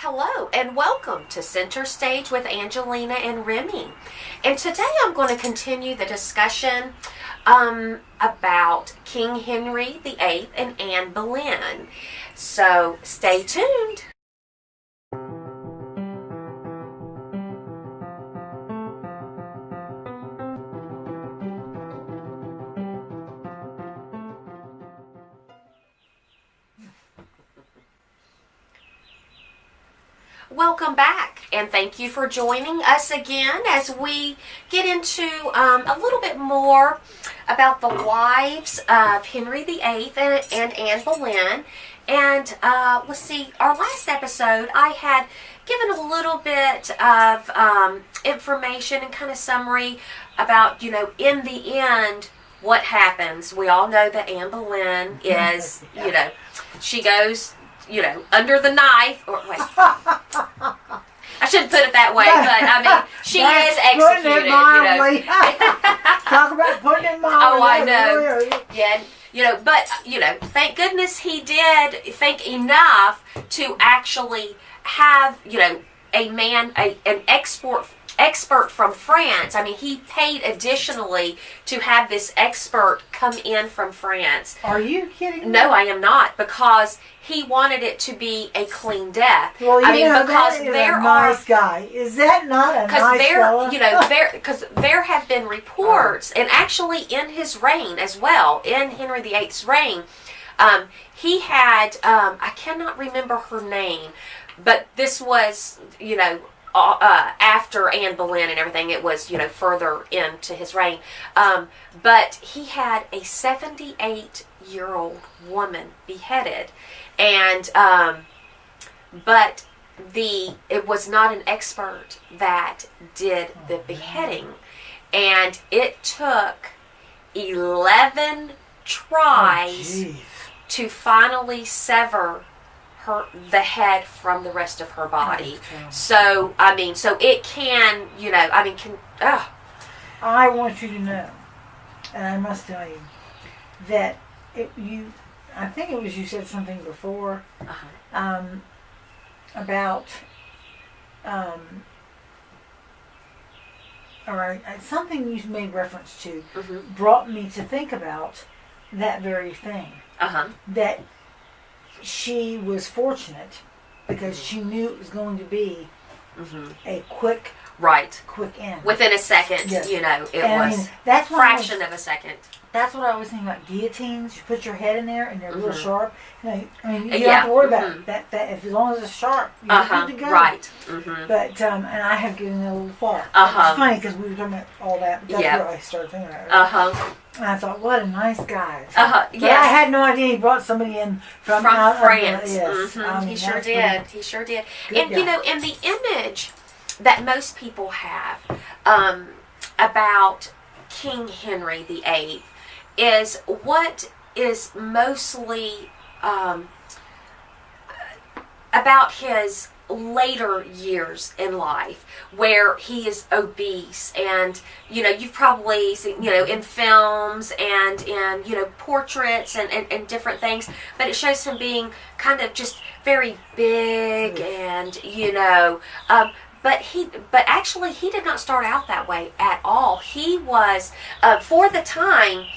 Hello and welcome to Center Stage with Angelina and Remi. And today I'm going to continue the discussion about King Henry VIII and Anne Boleyn. So stay tuned. Welcome back, and thank you for joining us again as we get into a little bit more about the wives of Henry VIII and Anne Boleyn. And let's see, our last episode I had given a little bit of information and kind of summary about, in the end, what happens. We all know that Anne Boleyn is, she goes under the knife, or wait, I shouldn't put it that way, but I mean, she is executed. Talk about putting it mildly. Oh, I know. Yeah, but thank goodness he did think enough to actually have a man, an expert from France. I mean, he paid additionally to have this expert come in from France. Are you kidding me? No, I am not, because he wanted it to be a clean death. Well, because there are nice guy. Is that not a nice fella? Because there have been reports, and actually in his reign as well, in Henry VIII's reign, he had I cannot remember her name, but this was after Anne Boleyn and everything. It was further into his reign, but he had a 78-year-old woman beheaded, and but it was not an expert that did the beheading, and it took 11 tries to finally sever the head from the rest of her body. So it can, I want you to know, and I must tell you, that I think it was you said something before about, or something you made reference to brought me to think about that very thing. That she was fortunate because she knew it was going to be a quick end. Within a second, yes. It was that's fraction of a second. That's what I was thinking about guillotines. You put your head in there and they're real sharp. You don't have to worry about that. As long as it's sharp, you're good to go. Right. But and I have given it a little far. It's funny because we were talking about all that. But that's what I started thinking about. And I thought, what a nice guy. But I had no idea he brought somebody in from France. Yes. He sure did. He sure did. And in the image that most people have about King Henry VIII is what is mostly about his later years in life, where he is obese, and you've probably seen in films and in portraits and different things, but it shows him being kind of just very big and but actually he did not start out that way at all. He was for the time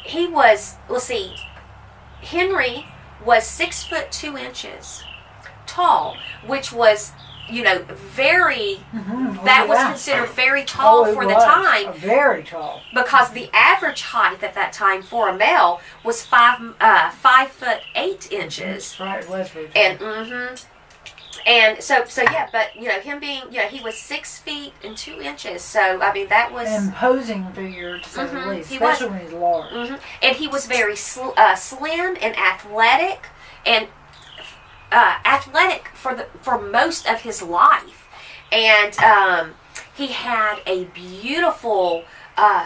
he was, let's see, Henry was 6'2" tall, which was very that was considered very tall for the time. Very tall. Because the average height at that time for a male was 5'8". Right, it was very tall. And so but him being he was 6 feet and 2 inches. So I mean that was imposing figure to say the least, especially when he's large. And he was very slim and athletic, and athletic for most of his life, and he had a beautiful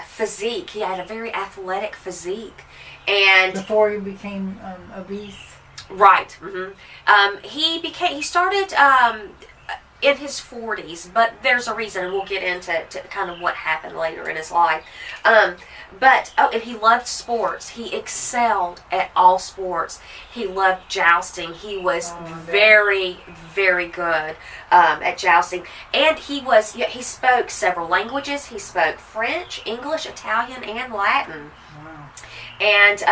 physique. He had a very athletic physique, and before he became obese. Right. He started in his 40s, but there's a reason, and we'll get into kind of what happened later in his life. And he loved sports. He excelled at all sports. He loved jousting. He was very, very good at jousting. And he spoke several languages. He spoke French, English, Italian, and Latin. Wow. And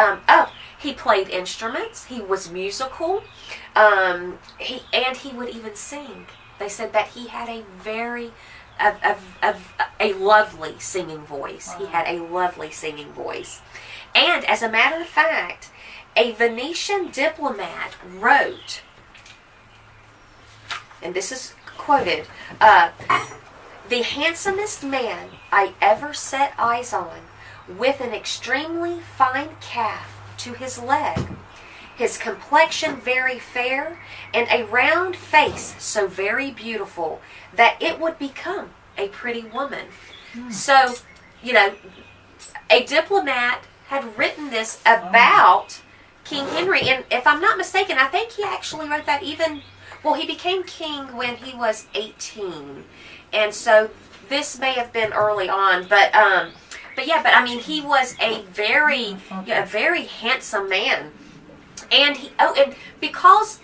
he played instruments. He was musical. He would even sing. They said that he had a very a lovely singing voice. Wow. He had a lovely singing voice. And as a matter of fact, a Venetian diplomat wrote, and this is quoted, the handsomest man I ever set eyes on, with an extremely fine calf to his leg, his complexion very fair, and a round face so very beautiful that it would become a pretty woman. So, a diplomat had written this about King Henry, and if I'm not mistaken, I think he actually wrote that he became king when he was 18, and so this may have been early on, but I mean, he was a very handsome man. And because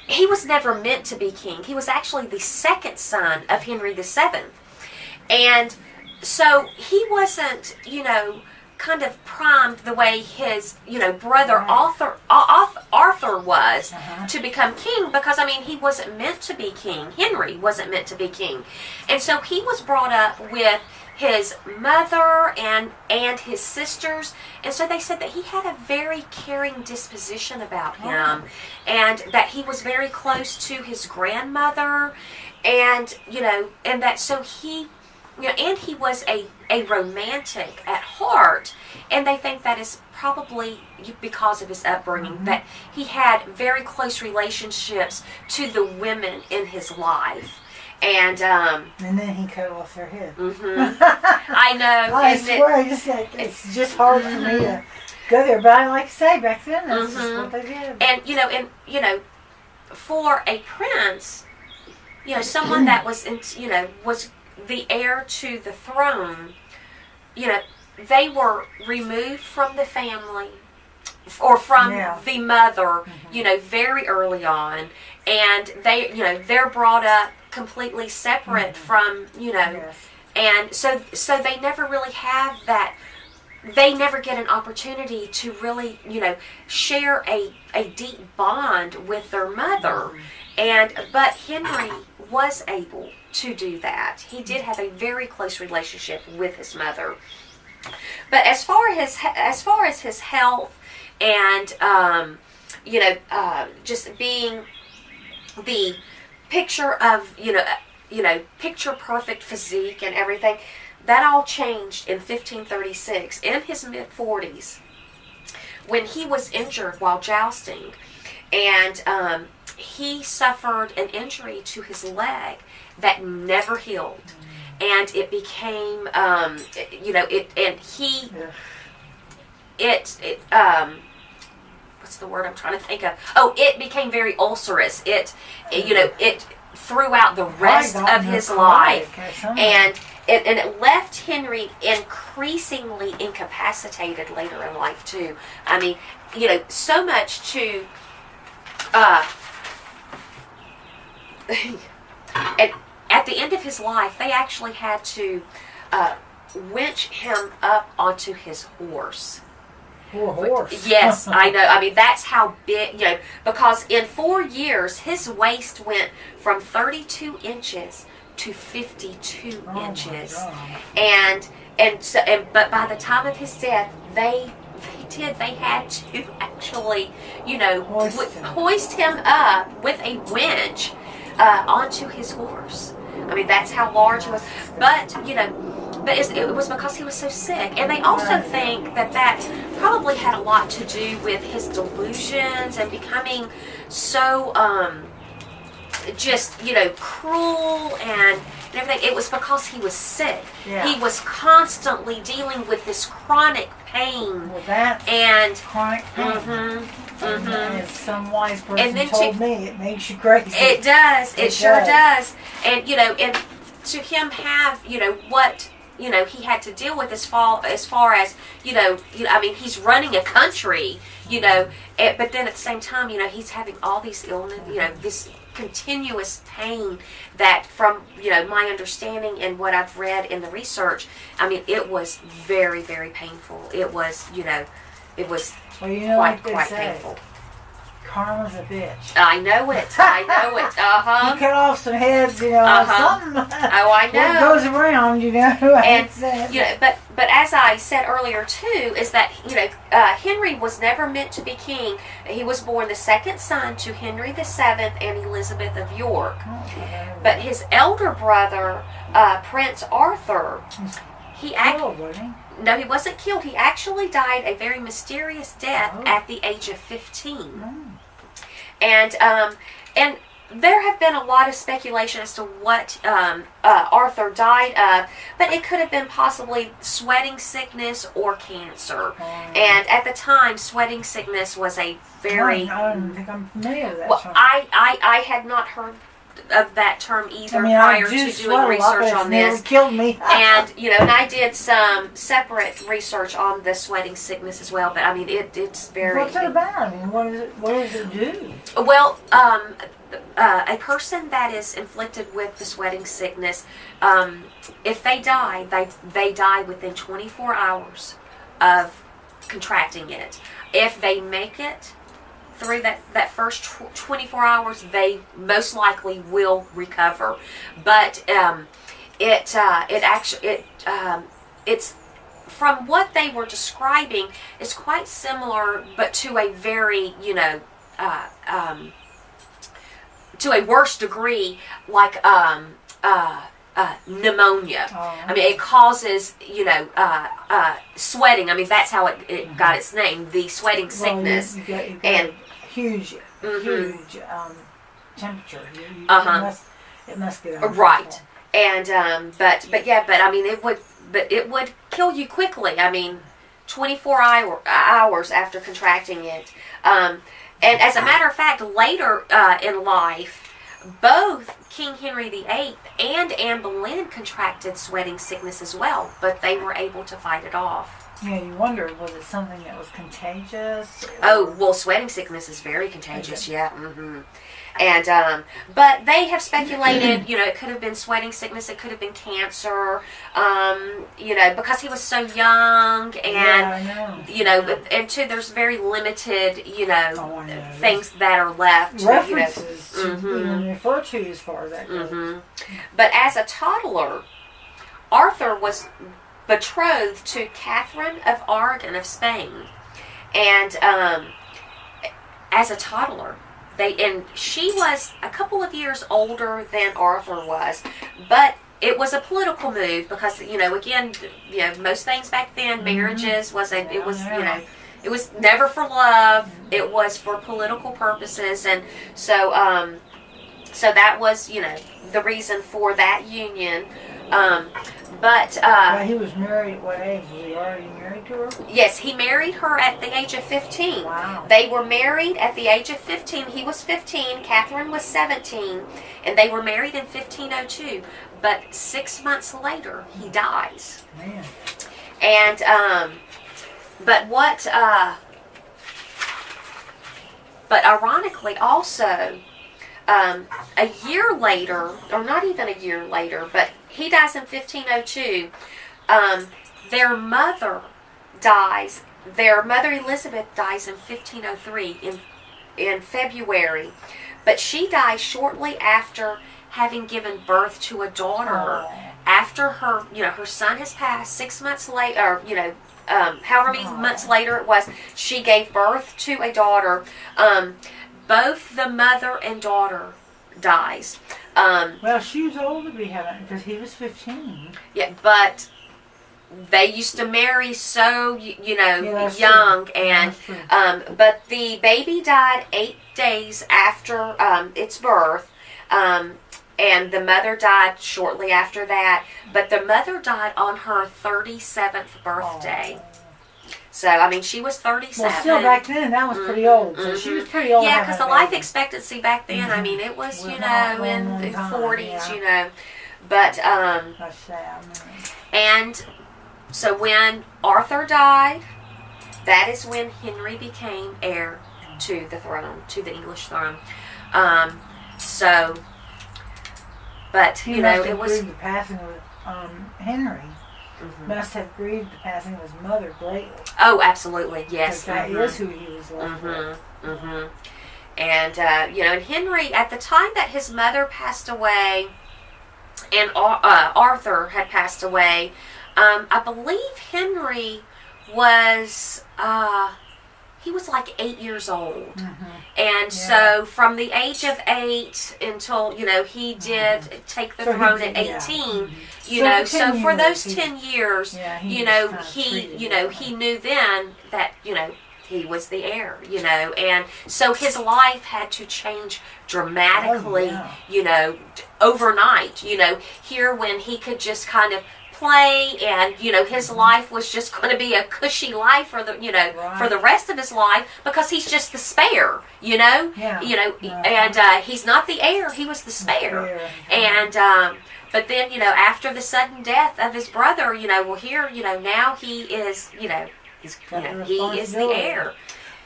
he was never meant to be king. He was actually the second son of Henry VII. And so he wasn't, kind of primed the way his, brother Arthur was to become king, because, he wasn't meant to be king. Henry wasn't meant to be king. And so he was brought up with his mother and his sisters, and so they said that he had a very caring disposition about him, and that he was very close to his grandmother, and and that so he and he was a romantic at heart, and they think that is probably because of his upbringing, that he had very close relationships to the women in his life. And then he cut off their head. I know. I swear, it's just hard for me to go there. But I like to say, back then, that's just what they did. And for a prince, someone that was was the heir to the throne, they were removed from the family or from the mother, very early on, and they're brought up completely separate from, and so they never really have that. They never get an opportunity to really, share a deep bond with their mother. But Henry was able to do that. He did have a very close relationship with his mother. But as far as his health and just being the picture of picture perfect physique and everything, that all changed in 1536 in his mid-40s when he was injured while jousting, and he suffered an injury to his leg that never healed, and it became what's the word I'm trying to think of? It became very ulcerous. It throughout the rest of his life, and it left Henry increasingly incapacitated later in life too. So much to at the end of his life, they actually had to winch him up onto his horse. Poor horse. Yes, I know. That's how big, because in 4 years, his waist went from 32 inches to 52 inches. But by the time of his death, they had to actually, hoist him up with a winch onto his horse. That's how large he was. But, it was because he was so sick. And they also think that probably had a lot to do with his delusions and becoming so, cruel and everything. It was because he was sick. Yeah. He was constantly dealing with this chronic pain. Well, that's chronic pain. It's some wise person then told me, it makes you crazy. It does. It sure does. And and to him have what he had to deal with as far as I mean, he's running a country, but then at the same time, he's having all these illness, this continuous pain that from my understanding and what I've read in the research, I mean, it was very, very painful. It was it was quite painful. Karma's a bitch. I know it. You cut off some heads, something. Oh, I know. What goes around, And but as I said earlier too, is that Henry was never meant to be king. He was born the second son to Henry VII and Elizabeth of York. But his elder brother, Prince Arthur, No, he wasn't killed. He actually died a very mysterious death at the age of 15. And there have been a lot of speculation as to what Arthur died of, but it could have been possibly sweating sickness or cancer. And at the time, sweating sickness was a very... I don't think I'm familiar with that term. I had not heard of that term either prior to doing research on this. Never killed me. And and I did some separate research on the sweating sickness as well. But I mean, it's very. What's it about? I mean, what does it do? Well, a person that is inflicted with the sweating sickness, if they die, they die within 24 hours of contracting it. If they make it through that first 24 hours, they most likely will recover. But it's from what they were describing, it's quite similar, but to a very to a worse degree, like pneumonia. I mean, it causes sweating. I mean, that's how it got its name, the sweating sickness. You got and huge temperature. It must get right. And but I mean, it would kill you quickly. I mean, 24 hours after contracting it. And as a matter of fact, later in life, both King Henry VIII and Anne Boleyn contracted sweating sickness as well, but they were able to fight it off. Yeah, you wonder, was it something that was contagious? Oh, well, sweating sickness is very contagious, yeah. And, but they have speculated, it could have been sweating sickness, it could have been cancer, because he was so young, and, and too, there's very limited, things that are left. References to refer to as far as that goes. But as a toddler, Arthur was betrothed to Catherine of Aragon of Spain, and as a toddler, she was a couple of years older than Arthur was, but it was a political move because again, most things back then, marriages it was never for love, it was for political purposes, and so that was the reason for that union. But he was married at what age? Was he already married to her? Yes, he married her at the age of 15. Wow. They were married at the age of 15. He was 15, Catherine was 17, and they were married in 1502. But 6 months later, he dies. Man. And but ironically also, a year later, or not even a year later, but he dies in 1502. Their mother dies. Their mother Elizabeth dies in 1503 in February, but she dies shortly after having given birth to a daughter. After her son has passed, 6 months later, however many months later it was, she gave birth to a daughter. Both the mother and daughter dies. Well, she was old to be having, because he was 15. Yeah, but they used to marry so young, true. and but the baby died 8 days after its birth, and the mother died shortly after that. But the mother died on her 37th birthday. So, I mean, she was 37. Well, still back then, that was pretty old. So she was pretty old. Yeah, because the life expectancy back then, I mean, it was, in the 40s, But, That's sad. and so when Arthur died, that is when Henry became heir to the throne, to the English throne. But, it was... the passing of Henry. Must have grieved the passing of his mother greatly. Oh, absolutely, yes. That is who he was left with. And, and Henry, at the time that his mother passed away and Arthur had passed away, I believe Henry was... he was like 8 years old. And so from the age of 8 until, he did take the throne at 18, so for those 10 years, he knew then that, he was the heir, and so his life had to change dramatically, overnight, here when he could just kind of play and his life was just going to be a cushy life for the for the rest of his life because he's just the spare and he's not the heir, he was the spare. And but then after the sudden death of his brother, here now he is he is the heir.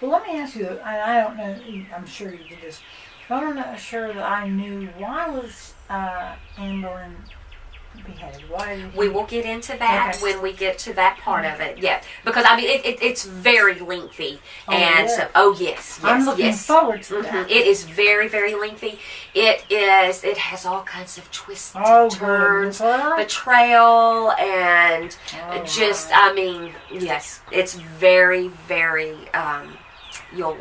Well, let me ask you, I don't know, I'm sure you did this, but I'm not sure that I knew, why was Anne Boleyn beheaded? We will get into that when we get to that part of it. Yeah, because I mean it's very lengthy, yes. I'm looking forward to that. It is very, very lengthy. It has all kinds of twists and turns, betrayal, and I mean, yes, it's very, very. You'll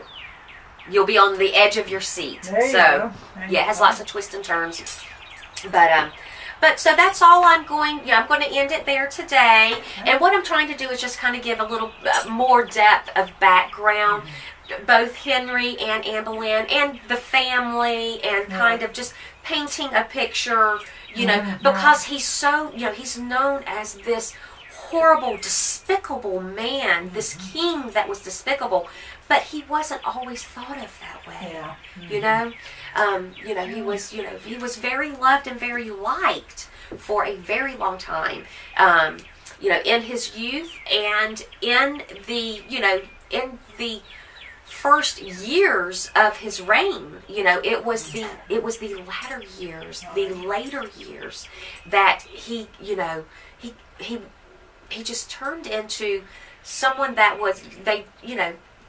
be on the edge of your seat. It has lots of twists and turns, But so that's all I'm going to end it there today. And what I'm trying to do is just kind of give a little more depth of background, both Henry and Anne Boleyn and the family, and kind of just painting a picture, because he's so, he's known as this horrible, despicable man, this king that was despicable, but he wasn't always thought of that way. He was very loved and very liked for a very long time. In his youth and in the first years of his reign, it was the latter years, the later years that he just turned into someone that was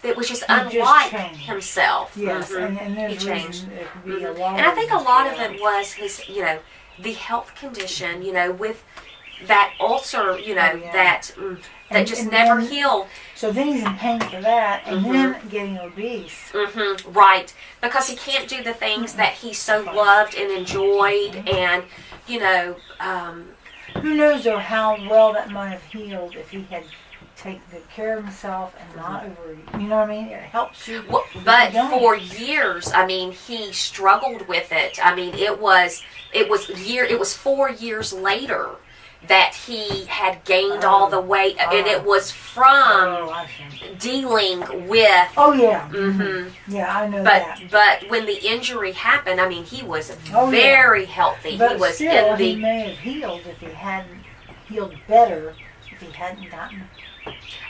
that was just unlike himself. Yes, and he changed. And I think a lot of it was his, the health condition, with that ulcer, that just never healed. So then he's in pain for that, and then getting obese. Right, because he can't do the things that he so loved and enjoyed, and who knows though how well that might have healed if he had taken good care of himself and not overeat. You know what I mean? It helps you. Well, but for years, I mean, he struggled with it. I mean, it was 4 years later that he had gained all the weight, and it was from dealing with. Yeah, I know that. But when the injury happened, I mean, he was very healthy. But he was still, he may have healed if he hadn't healed better. If he hadn't gotten.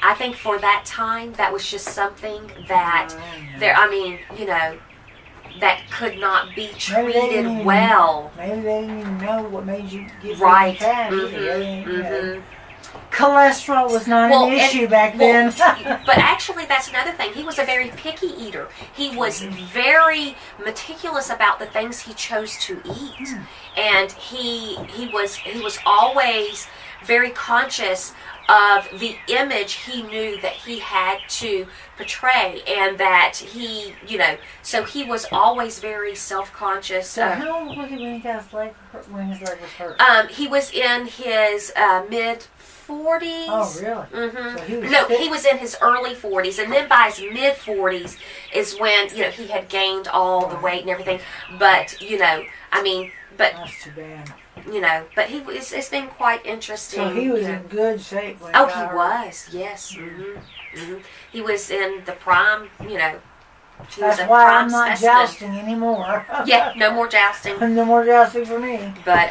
I think for that time, that was just something that that could not be treated well. Maybe they didn't even know what made you get fat either. Cholesterol was not an issue back then. But actually, that's another thing. He was a very picky eater. He was very meticulous about the things he chose to eat, and he was always very conscious of the image he knew that he had to portray, and that he, so he was always very self-conscious. So how old was he when he got his leg hurt, when his leg was hurt? He was in his mid 40s. Oh, really? Mm-hmm. So he was No, fit. he was in his early 40s, and then by his mid 40s is when he had gained all the weight and everything. But That's too bad. but he was. It's been quite interesting. So he was in good shape when Oh, he he got hurt. was. Yes. He was in the prime. He was That's a why prime I'm not specimen. jousting anymore. Yeah, no more jousting. No more jousting for me. But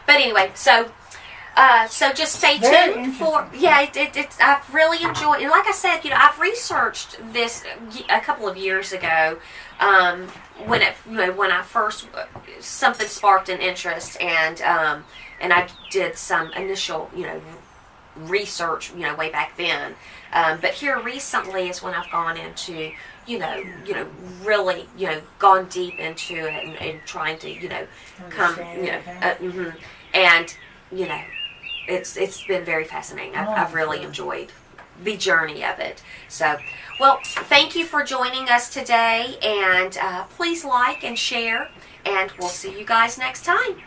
anyway, so just stay Very tuned for it's I've really enjoyed, and like I said, I've researched this a couple of years ago, when I first something sparked an interest, and I did some initial research way back then, but here recently is when I've gone into really gone deep into it and trying to come and it's been very fascinating. I've really enjoyed the journey of it. So, well, thank you for joining us today, and please like and share, and we'll see you guys next time.